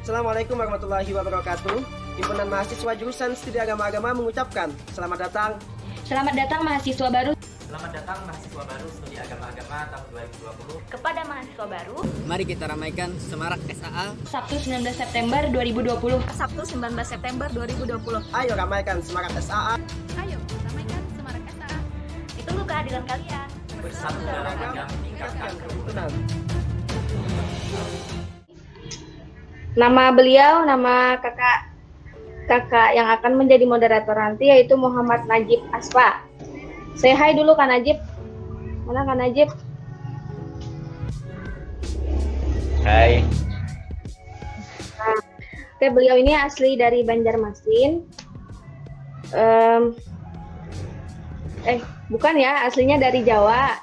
Assalamualaikum warahmatullahi wabarakatuh. Himpunan Mahasiswa Jurusan Studi Agama-Agama mengucapkan selamat datang. Selamat datang mahasiswa baru. Selamat datang mahasiswa baru Studi Agama-Agama tahun 2020. Kepada mahasiswa baru, mari kita ramaikan Semarak SAA Sabtu 19 September 2020. Sabtu 19 September 2020. Ayo ramaikan Semarak SAA. Ayo ramaikan Semarak SAA. Ditunggu kehadiran kalian. Bersatu dalam ragam meningkatkan kerukunan. Nama beliau, nama kakak yang akan menjadi moderator nanti yaitu Muhammad Najib Asfa. Say hi dulu Kak Najib. Mana Kak Najib? Hai. Oke, beliau ini asli dari Banjarmasin. Bukan ya, aslinya dari Jawa.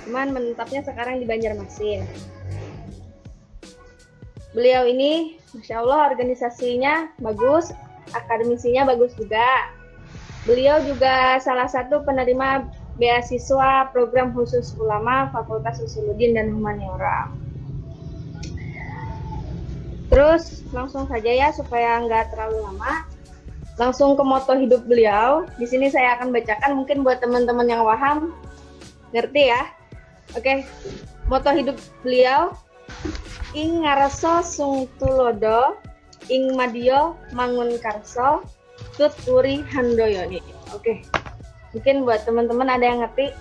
Cuman menetapnya sekarang di Banjarmasin. Beliau ini, Masya Allah, organisasinya bagus, akademisinya bagus juga. Beliau juga salah satu penerima beasiswa program khusus ulama Fakultas Usuluddin dan Humaniora. Terus langsung saja ya supaya nggak terlalu lama, langsung ke moto hidup beliau. Di sini saya akan bacakan, mungkin buat teman-teman yang paham, ngerti ya. Oke, moto hidup beliau: ing ngarso sung tulodo, ing madya mangun karso, tut puri handoyo. Oke. Mungkin buat teman-teman ada yang ngerti.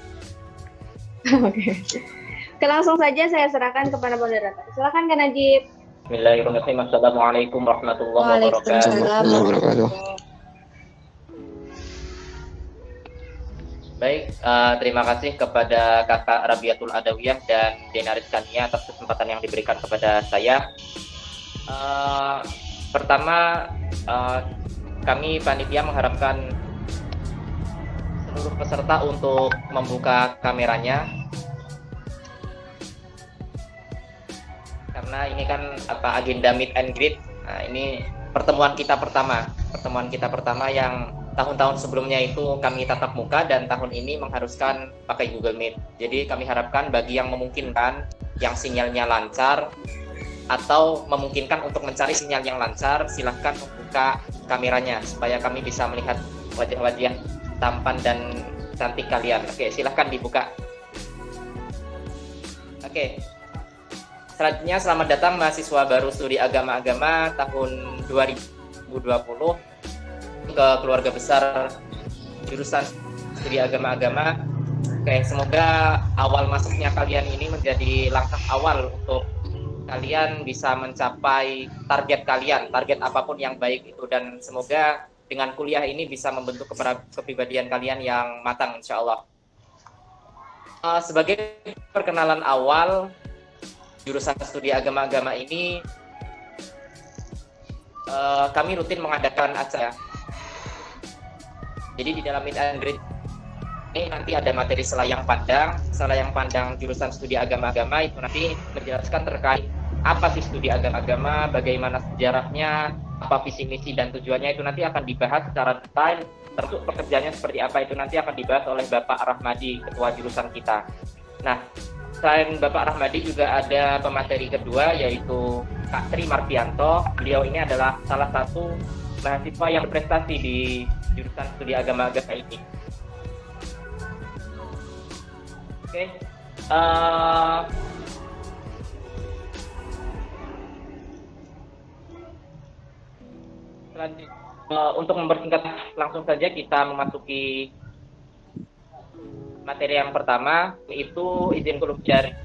Oke. Langsung saja saya serahkan kepada moderator. Silakan Kak Najib. Bismillahirrahmanirrahim. Assalamualaikum warahmatullahi wabarakatuh. Baik, terima kasih kepada Kakak Rabiatul Adawiyah dan Denaris Kania atas kesempatan yang diberikan kepada saya. Pertama, kami panitia mengharapkan seluruh peserta untuk membuka kameranya, karena ini kan agenda meet and greet. Nah, ini pertemuan kita pertama yang tahun-tahun sebelumnya itu kami tatap muka dan tahun ini mengharuskan pakai Google Meet. Jadi kami harapkan bagi yang memungkinkan, yang sinyalnya lancar atau memungkinkan untuk mencari sinyal yang lancar, silahkan membuka kameranya supaya kami bisa melihat wajah-wajah tampan dan cantik kalian. Oke, silahkan dibuka. Oke. Selanjutnya, selamat datang mahasiswa baru Studi Agama-Agama tahun 2020 ke keluarga besar jurusan Studi Agama-Agama. Oke, semoga awal masuknya kalian ini menjadi langkah awal untuk kalian bisa mencapai target kalian, target apapun yang baik itu, dan semoga dengan kuliah ini bisa membentuk kepribadian kalian yang matang, insya Allah. Sebagai perkenalan awal, jurusan Studi Agama-Agama ini kami rutin mengadakan acara. Jadi di dalam meet and greet ini nanti ada materi selayang pandang jurusan Studi Agama-Agama itu nanti menjelaskan terkait apa sih studi agama-agama, bagaimana sejarahnya, apa visi misi dan tujuannya, itu nanti akan dibahas secara detail. Termasuk pekerjaannya seperti apa itu nanti akan dibahas oleh Bapak Rahmadi, ketua jurusan kita. Nah, selain Bapak Rahmadi juga ada pemateri kedua yaitu Kak Tri Martianto. Beliau ini adalah salah satu mahasiswa yang berprestasi di jurusan Studi Agama-Agama ini. Oke. Selanjutnya, untuk mempersingkat, langsung saja kita memasuki materi yang pertama, yaitu izin kulub jari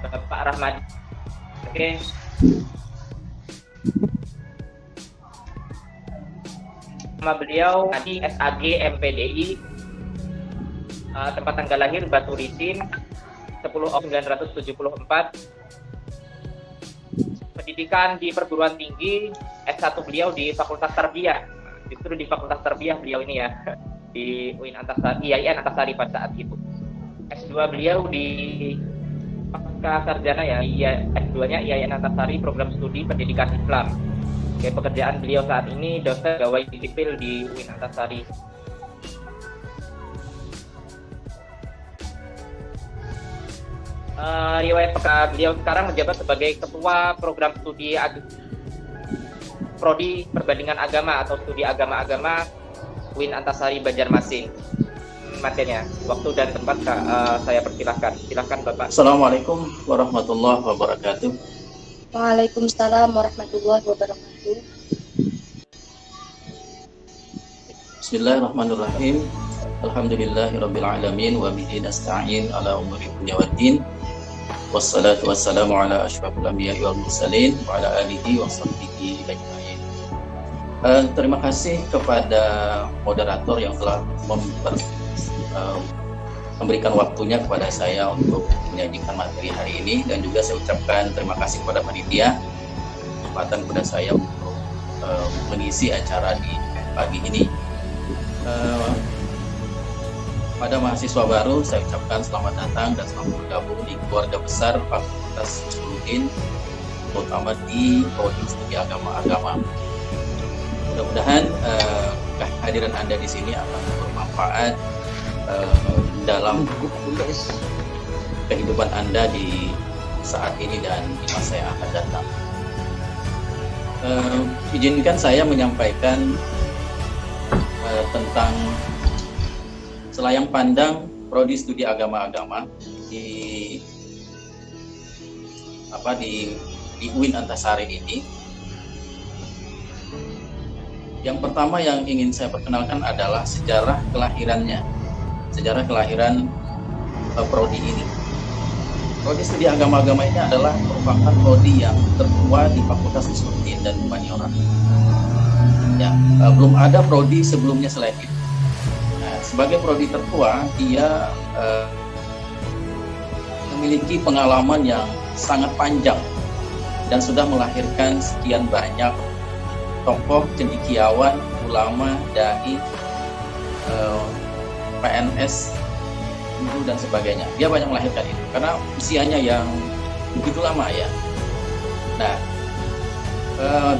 Bapak Rahmadi. Oke. Nama beliau Adi SAG MPDI, tempat tanggal lahir Batu Risin 10 Oktober 1974. Pendidikan di perguruan tinggi, S1 beliau di Fakultas Tarbiyah. Justru di Fakultas Tarbiyah beliau ini ya, di UIN Antasari, IAIN Antasari pada saat itu. S2 beliau di Pasca Sarjana ya, S2-nya IAIN Antasari, program studi pendidikan Islam. Oke, pekerjaan beliau saat ini dosen pegawai sipil di UIN Antasari. riwayat beliau sekarang menjabat sebagai Ketua Program Studi Prodi Perbandingan Agama atau Studi Agama-Agama UIN Antasari Banjarmasin. Materinya, waktu dan tempat saya persilahkan. Silahkan Bapak. Assalamualaikum warahmatullahi wabarakatuh. Waalaikumsalam warahmatullahi wabarakatuh. Bismillahirrahmanirrahim. Alhamdulillahirabbil alamin wa bihi nasta'in ala umuri dunya waddin. Wassalatu wassalamu ala asyrafil anbiya'i wal mursalin wa ala alihi wa sahbihi ajma'in. Terima kasih kepada moderator yang telah memberikan waktunya kepada saya untuk menyajikan materi hari ini, dan juga saya ucapkan terima kasih kepada panitia kesempatan kepada saya untuk mengisi acara di pagi ini. Pada mahasiswa baru saya ucapkan selamat datang dan selamat bergabung di keluarga besar Fakultas Usuluddin, terutama di Prodi Studi Agama-Agama. Mudah-mudahan kehadiran Anda di sini akan bermanfaat dalam kehidupan Anda di saat ini dan di masa yang akan datang. Izinkan saya menyampaikan tentang selayang pandang Prodi Studi Agama-Agama di UIN Antasari ini. Yang pertama yang ingin saya perkenalkan adalah sejarah kelahirannya, sejarah kelahiran prodi ini. Prodi Studi Agama-Agama ini adalah merupakan prodi yang tertua di Fakultas Usuluddin dan Humaniora. Ya, belum ada prodi sebelumnya selain itu. Nah, sebagai prodi tertua, dia memiliki pengalaman yang sangat panjang dan sudah melahirkan sekian banyak tokoh, cendekiawan, ulama, dai, PNS, guru dan sebagainya. Dia banyak melahirkan itu karena usianya yang begitu lama ya. Nah,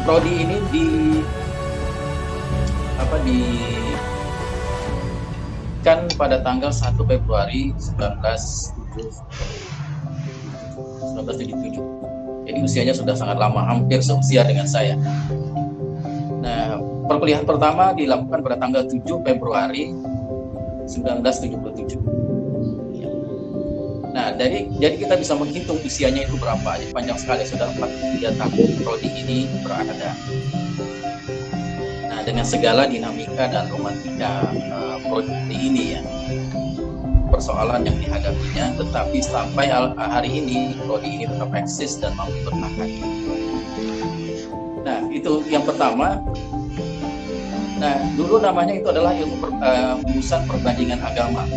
prodi ini kan pada tanggal 1 Februari 1977. Jadi usianya sudah sangat lama, hampir seusia dengan saya. Nah, perkuliahan pertama dilakukan pada tanggal 7 Februari 1977. Nah, jadi kita bisa menghitung usianya itu berapa. Jadi panjang sekali, sudah 43 tahun prodi ini berada. Nah, dengan segala dinamika dan romantika prodi ini ya, persoalan yang dihadapinya, tetapi sampai hari ini prodi ini tetap eksis dan mampu bertahan. Nah, itu yang pertama. Nah, dulu namanya itu adalah jurusan perbandingan agama.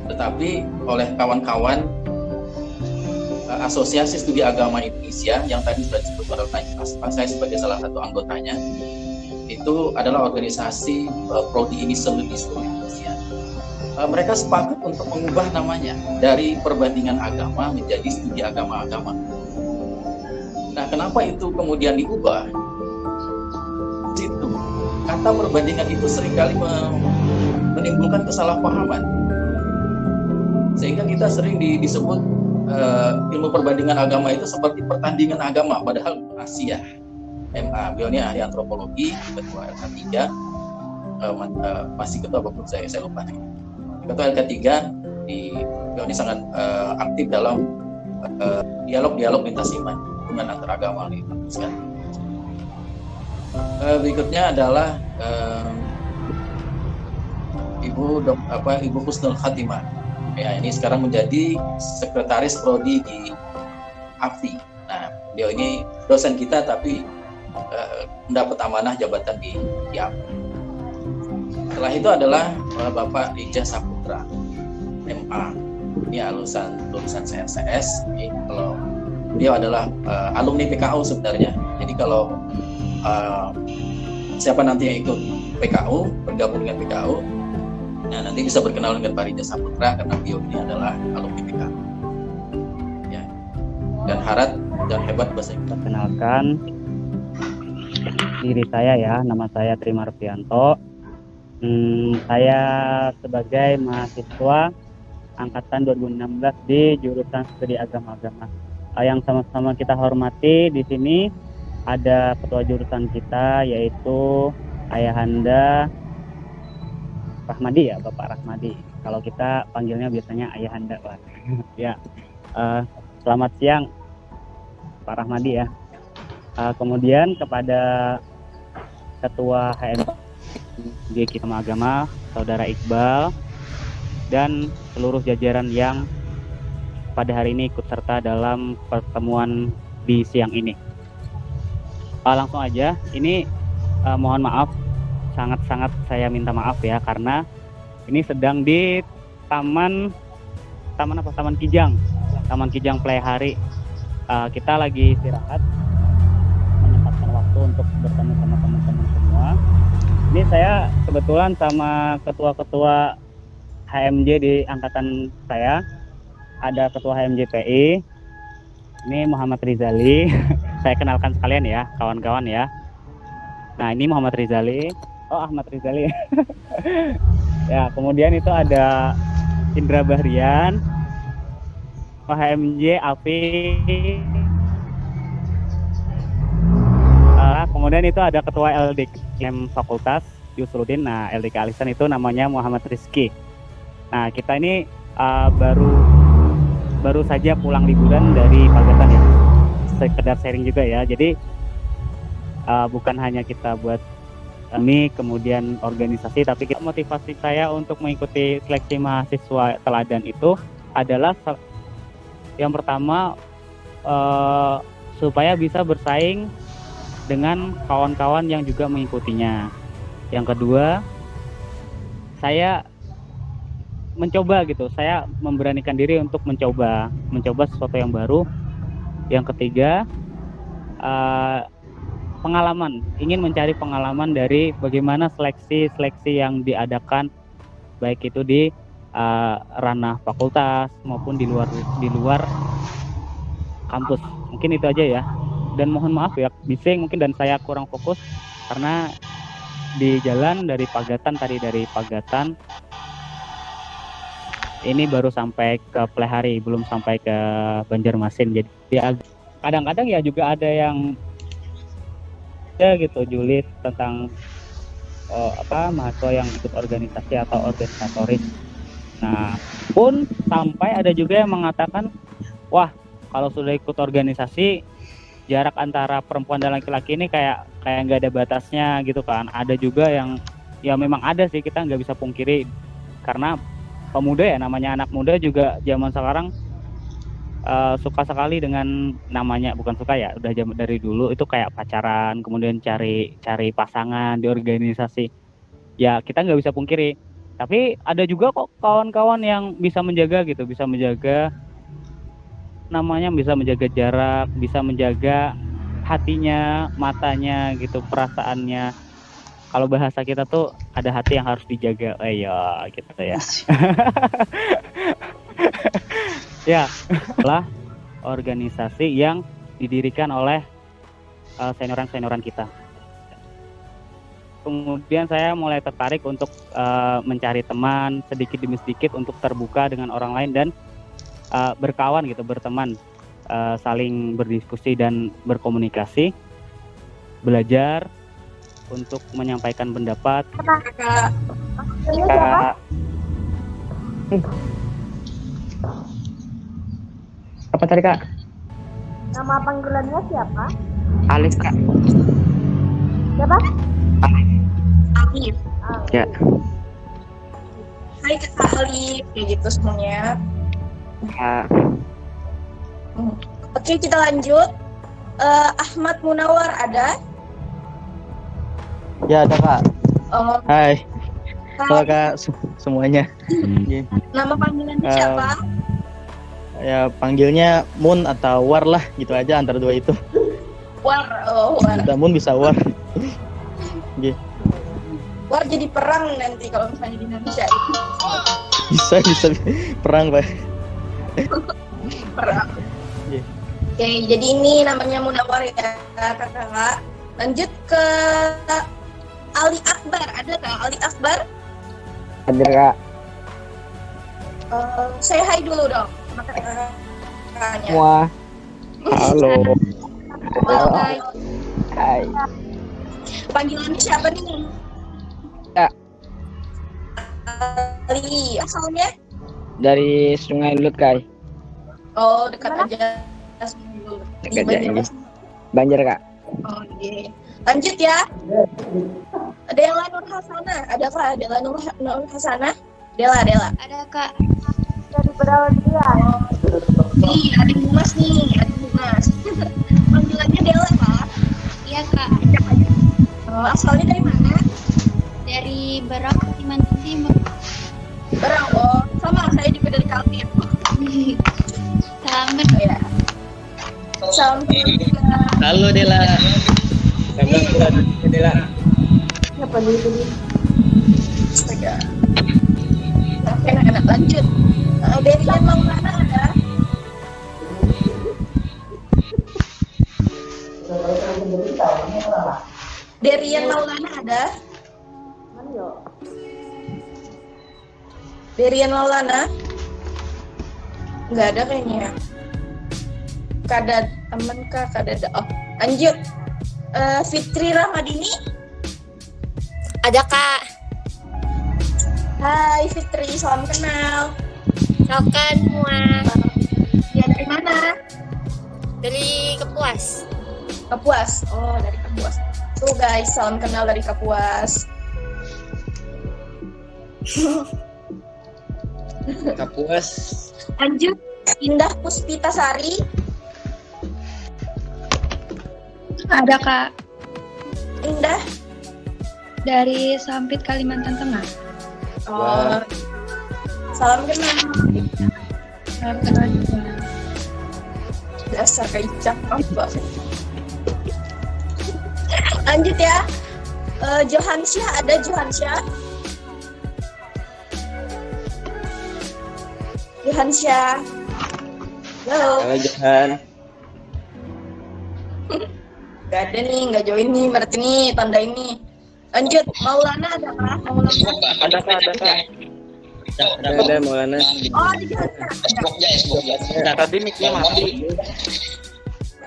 Tetapi oleh kawan-kawan Asosiasi Studi Agama Indonesia yang tadi sudah disebut pada saya sebagai salah satu anggotanya, itu adalah organisasi prodi ini seluruh Indonesia. Mereka sepakat untuk mengubah namanya dari perbandingan agama menjadi studi agama-agama. Nah, kenapa itu kemudian diubah? Situ kata perbandingan itu seringkali menimbulkan kesalahpahaman, sehingga kita sering disebut ilmu perbandingan agama itu seperti pertandingan agama, padahal Asia MA, beliau ini ahli antropologi, ketua LK3, masih ketua apapun saya lupa nih. Ketua LK3 beliau ini sangat aktif dalam dialog lintas iman, hubungan antar agama nih, sekali. Berikutnya adalah Ibu Husnul Khatimah. Ya, ini sekarang menjadi sekretaris prodi di AFI. Nah, beliau ini dosen kita tapi mendapat amanah jabatan di AFI. Setelah itu adalah Bapak Ija Saputra, MA. Ini lulusan CSS. Kalau beliau adalah alumni PKU sebenarnya. Jadi kalau siapa nanti yang ikut PKU, bergabung dengan PKU, nah nanti bisa berkenalan dengan Pak Ija Saputra karena beliau ini adalah alumni PKU. Ya. Dan harap dan hebat bahasa Inggris. Perkenalkan diri saya ya, nama saya Tri Marfianto. Saya sebagai mahasiswa angkatan 2016 di jurusan Studi Agama-Agama. Yang sama-sama kita hormati di sini ada ketua jurusan kita yaitu Ayahanda Rahmadi ya, Bapak Rahmadi. Kalau kita panggilnya biasanya Ayahanda, Pak. Ya, selamat siang Pak Rahmadi ya. Kemudian kepada Ketua HMG kita Agama, Saudara Iqbal, dan seluruh jajaran yang pada hari ini ikut serta dalam pertemuan di siang ini. Langsung aja, ini mohon maaf, sangat-sangat saya minta maaf ya, karena ini sedang di Taman Kijang Playhari. Kita lagi istirahat, menyempatkan waktu untuk bertemu sama teman-teman semua. Ini saya kebetulan sama ketua-ketua HMJ di angkatan saya. Ada ketua HMJ PI, ini Muhammad Rizali. Saya kenalkan sekalian ya, kawan-kawan ya. Nah, ini Muhammad Rizali. Oh, Ahmad Rizali. Ya, kemudian itu ada Indra Bahrian, HMJ Afi. Kemudian itu ada ketua LDKM Fakultas Yusrudin. Nah, LDK Alisan itu namanya Muhammad Rizky. Nah, kita ini baru saja pulang liburan dari Pagatan ya. Sekedar sharing juga ya. Jadi bukan hanya kita buat ini kemudian organisasi, tapi motivasi saya untuk mengikuti seleksi mahasiswa teladan itu adalah yang pertama supaya bisa bersaing dengan kawan-kawan yang juga mengikutinya. Yang kedua, saya mencoba gitu, saya memberanikan diri untuk mencoba sesuatu yang baru. Yang ketiga, pengalaman, ingin mencari pengalaman dari bagaimana seleksi yang diadakan, baik itu di ranah fakultas maupun di luar kampus. Mungkin itu aja ya, dan mohon maaf ya bising mungkin dan saya kurang fokus karena di jalan dari Pagatan ini baru sampai ke Playhari, belum sampai ke Banjarmasin. Jadi kadang-kadang ya juga ada yang gitu julid tentang mahasiswa yang ikut organisasi atau organisatoris. Nah, pun sampai ada juga yang mengatakan, wah kalau sudah ikut organisasi jarak antara perempuan dan laki-laki ini kayak nggak ada batasnya gitu kan. Ada juga yang ya memang ada sih, kita nggak bisa pungkiri karena pemuda ya, namanya anak muda juga zaman sekarang suka sekali dengan namanya, bukan suka ya, udah dari dulu itu kayak pacaran, kemudian cari pasangan di organisasi. Ya kita nggak bisa pungkiri. Tapi ada juga kok kawan-kawan yang bisa menjaga gitu, bisa menjaga namanya, bisa menjaga jarak, bisa menjaga hatinya, matanya gitu, perasaannya. Kalau bahasa kita tuh ada hati yang harus dijaga. Ya gitu ya. Ya, lah organisasi yang didirikan oleh senioran kita. Kemudian saya mulai tertarik untuk mencari teman sedikit demi sedikit untuk terbuka dengan orang lain dan berkawan gitu, berteman, saling berdiskusi dan berkomunikasi, belajar untuk menyampaikan pendapat. Apa tadi Kak? Nama panggilannya siapa? Alif Kak. Siapa? Alif. Ya. Hai Kak Alif, kayak gitu semuanya. Oke, kita lanjut. Ahmad Munawar ada? Ya ada Kak. Oh, Hai. Halo Kak semuanya. nama panggilannya siapa? Ya panggilnya Mun atau War lah, gitu aja antara dua itu. War. Bisa Mun bisa War. War jadi perang nanti kalau misalnya di Indonesia. Bisa perang Pak. Perang. Oke, jadi ini namanya Munawar ya kakak. Lanjut ke Ali Akbar, ada nggak Ali Akbar? Hadir Kak. Say hi dulu dong sama kakaknya. Wah, halo. Halo, guys. Hai. Panggilannya siapa nih? Ya, Ali. Asalnya? dari Sungai Lut, Kai. Oh, dekat aja. Dekat aja ini. Banjar, Kak. Oh, iya. Lanjut ya. Dela Nur Hasana. Ada Kak? Dela Nur Hasana? Dela. Ada Kak. Dari Perawatan. Nih, adik Dimas nih. Adik Dimas. Panggilannya Dela, Kak. Iya Kak. Asalnya dari mana? Dari Berau, Kalimantan Timur. Berau. Oh, sama. Saya juga dari Kaltim. Salam Ya. Salam juga. Halo Dela. Dela. Siapa dulu? Astaga. Oke, enak lanjut. Dari yang mau mana ada? Derian Maulana ada? Derian Maulana? Nggak ada kayaknya. Kada temen kah? Kada ada. Oh, lanjut. Fitri Ramadini? Ada Kak. Hai Fitri, salam kenal. Sokan semua. Ya dari mana? Dari Kapuas. Kapuas. Oh, dari Kapuas. Tuh guys, salam kenal dari Kapuas. Kapuas. Lanjut, Indah Puspitasari. Ada Kak. Indah. Dari Sampit, Kalimantan Tengah. Oh. Salam kenal. Salam kenal juga. Dasar kecap apa? Lanjut ya. Johansyah, ada Johansyah? Johansyah. Halo. Halo Johan. Gak ada nih, gak join nih, berarti nih tanda ini. Lanjut, Maulana ada kah? Maulana? Ada Kak. Ada Maulana. Oh, di Johansyah. Nah, tadi mic-nya mati.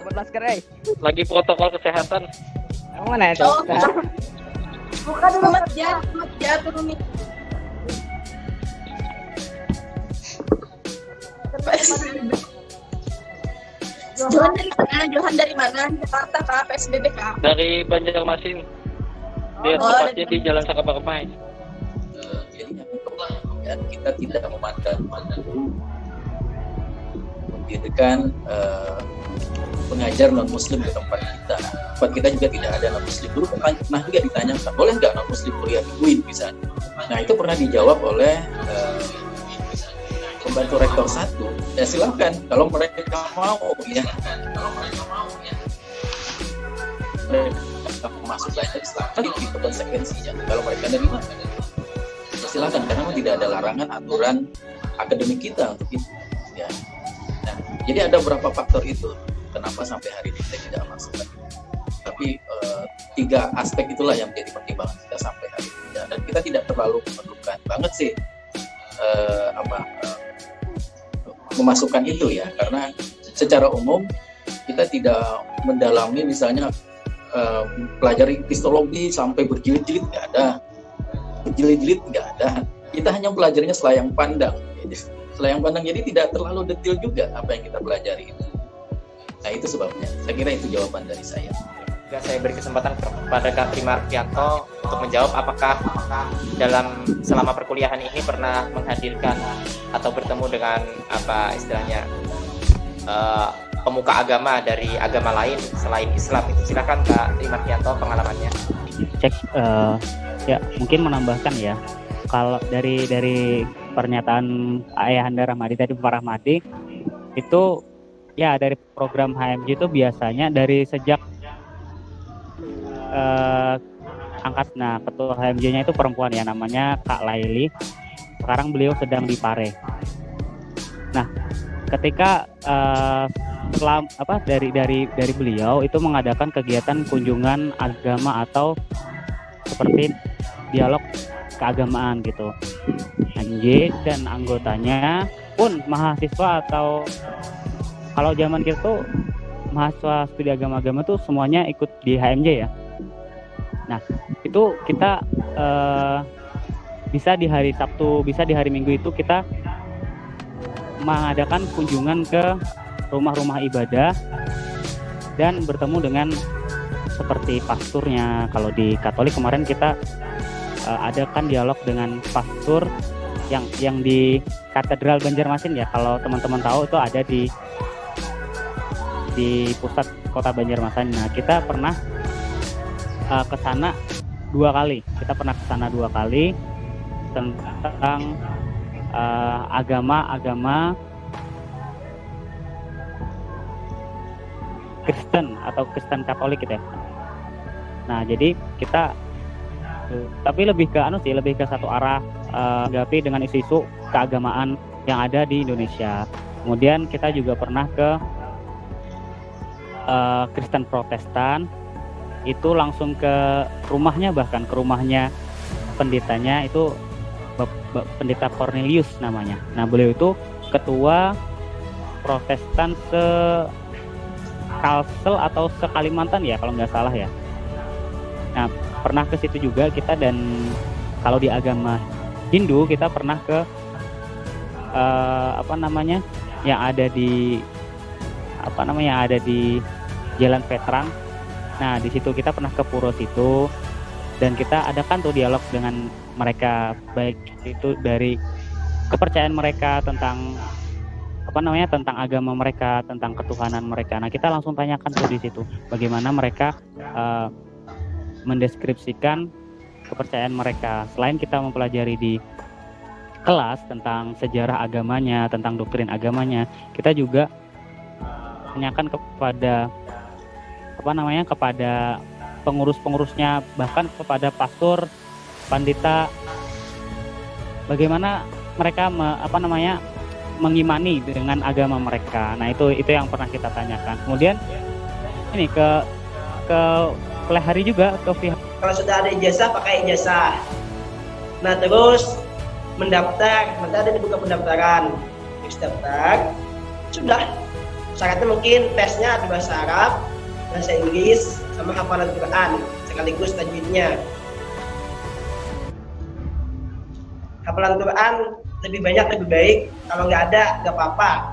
Buat masker, eh. Lagi protokol kesehatan. Kamu mana itu? Oh, buka dulu ya, turun nih. Johan dari mana? Jakarta kah? PSBB kah? Dari Banjarmasin. Dia tepatnya di Jalan Sakaparmai. Jadi yang itulah ya, kita tidak memandang mendirikan pengajar non muslim di tempat kita. Tempat kita juga tidak ada non muslim. Dulu pernah juga ditanyakan, boleh nggak non muslim kuliah di UIN misalnya. Nah itu pernah dijawab oleh pembantu rektor 1. Ya silakan kalau mereka mau ya. Mereka masuk belajar silakan di konsekuensinya. Kalau mereka dari mana? Ya silakan karena memang tidak ada larangan aturan akademik kita untuk itu. Ya. Nah, jadi ada beberapa faktor itu kenapa sampai hari ini kita tidak masuk lagi. Tapi 3 aspek itulah yang menjadi pertimbangan kita sampai hari ini. Ya. Dan kita tidak terlalu memerlukan banget sih memasukkan itu ya, karena secara umum kita tidak mendalami misalnya pelajari kristologi sampai berjilid-jilid nggak ada, berjilid-jilid nggak ada. Kita hanya belajarnya selayang pandang, jadi tidak terlalu detail juga apa yang kita pelajari itu. Nah itu sebabnya. Saya kira itu jawaban dari saya. Juga saya beri kesempatan kepada Kak Trimardianto untuk menjawab apakah dalam selama perkuliahan ini pernah menghadirkan atau bertemu dengan apa istilahnya pemuka agama dari agama lain selain Islam. Silakan Kak Trimardianto pengalamannya. Cek ya mungkin menambahkan ya, kalau dari pernyataan Ayahanda Rahmadi tadi, Pak Rahmadi itu ya dari program HMJ itu biasanya dari sejak angkatnya ketua HMJ-nya itu perempuan ya, namanya Kak Laili. Sekarang beliau sedang di Pare. Nah, ketika dari beliau itu mengadakan kegiatan kunjungan agama atau seperti dialog keagamaan gitu. Nah, HMJ dan anggotanya pun mahasiswa atau kalau zaman kita tuh mahasiswa studi agama-agama tuh semuanya ikut di HMJ ya. Nah, itu kita bisa di hari Sabtu, bisa di hari Minggu itu kita mengadakan kunjungan ke rumah-rumah ibadah dan bertemu dengan seperti pasturnya. Kalau di Katolik kemarin kita adakan dialog dengan pastur yang di Katedral Banjarmasin ya. Kalau teman-teman tahu itu ada di pusat kota Banjarmasin. Nah, kita pernah ke sana 2 kali. Kita pernah ke sana 2 kali tentang agama Kristen atau Kristen Katolik gitu ya. Nah, jadi kita tapi lebih ke satu arah menanggapi dengan isu-isu keagamaan yang ada di Indonesia. Kemudian kita juga pernah ke Kristen Protestan, itu langsung ke rumahnya, bahkan ke rumahnya pendetanya itu Pendeta Cornelius namanya. Nah, beliau itu ketua Protestan Kalsel atau se-Kalimantan ya kalau nggak salah ya. Nah, pernah ke situ juga kita, dan kalau di agama Hindu kita pernah ke yang ada di Jalan Vetrang. Nah, di situ kita pernah ke pura situ dan kita adakan tuh dialog dengan mereka, baik itu dari kepercayaan mereka tentang tentang agama mereka, tentang ketuhanan mereka. Nah, kita langsung tanyakan tuh di situ bagaimana mereka mendeskripsikan kepercayaan mereka. Selain kita mempelajari di kelas tentang sejarah agamanya, tentang doktrin agamanya, kita juga tanyakan kepada kepada pengurus-pengurusnya, bahkan kepada pastor, pandita, bagaimana mereka mengimani dengan agama mereka. Nah, itu yang pernah kita tanyakan. Kemudian ini ke pelihari juga ke pihak. Kalau sudah ada ijazah, pakai ijazah. Nah, terus mendaftar, nanti ada dibuka pendaftaran. Terus daftar, sudah. Syaratnya mungkin tesnya di bahasa Arab, bahasa Inggris, sama hafalan Quran, sekaligus tajwidnya. Hafalan Quran lebih banyak lebih baik, kalau nggak ada nggak apa-apa.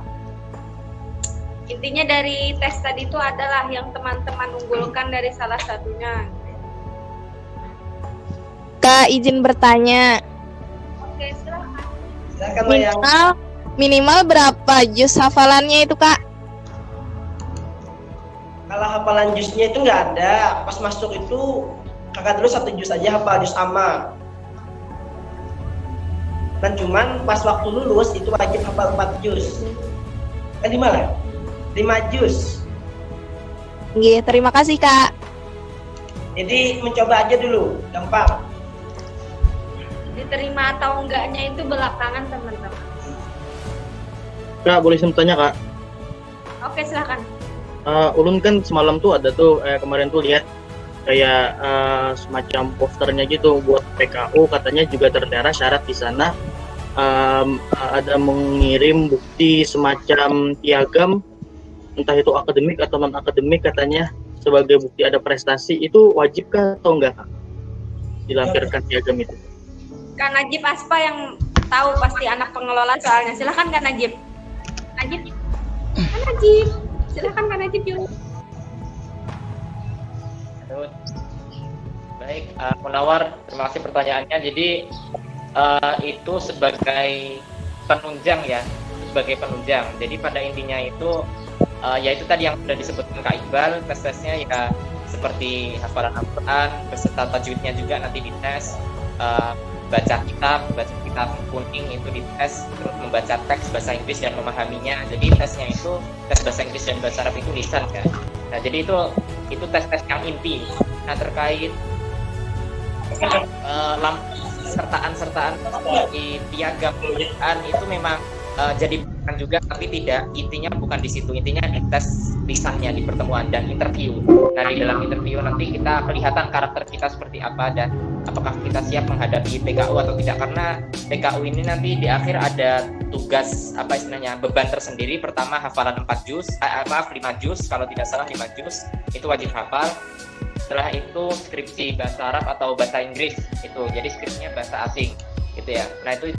Intinya dari tes tadi itu adalah yang teman-teman unggulkan dari salah satunya. Kak, izin bertanya. Oke, silakan. Silakan, Minimal berapa juz hafalannya itu, Kak? Kalau hafalan juznya itu nggak ada. Pas masuk itu kakak dulu 1 juz aja hafal, juz amma. Dan cuman pas waktu lulus itu wajib hafal 4 juz. 5 lah. 5 juz. Nggih, terima kasih, Kak. Jadi mencoba aja dulu, gampang. Diterima atau enggaknya itu belakangan, teman-teman. Kak, boleh saya tanya, Kak? Oke, silakan. Ulun kan semalam tuh ada tuh kemarin tuh lihat kayak semacam posternya gitu buat PKU, katanya juga tertera syarat di sana ada mengirim bukti semacam piagam, entah itu akademik atau non akademik, katanya sebagai bukti ada prestasi. Itu wajibkah atau enggak dilampirkan piagam itu? Kak Najib Aspa yang tahu, pasti anak pengelola soalnya. Silakan Kak Najib. Kak Najib. Silakan Kak Najib yuk. Baik, Munawar, terima kasih pertanyaannya. Jadi itu sebagai penunjang ya, sebagai penunjang. Jadi pada intinya itu yaitu tadi yang sudah disebutkan Kak Iqbal, tes-tesnya ya seperti hafalan Al-Quran, beserta tajwidnya juga nanti dites, baca kitab kuning itu dites, terus membaca teks bahasa Inggris dan memahaminya. Jadi tesnya itu tes bahasa Inggris dan bahasa Arab itu lisan kan. Nah, jadi itu tes-tes yang inti. Nah, terkait sertaan di piagam itu memang jadi kan juga, tapi tidak, intinya bukan di situ, intinya di tes lisannya di pertemuan dan interview. Nah, di dalam interview nanti kita kelihatan karakter kita seperti apa dan apakah kita siap menghadapi PKU atau tidak, karena PKU ini nanti di akhir ada tugas apa istilahnya, beban tersendiri. Pertama hafalan 5 juz, kalau tidak salah 5 juz itu wajib hafal. Setelah itu skripsi bahasa Arab atau bahasa Inggris itu, jadi skripsinya bahasa asing gitu ya. Nah, itu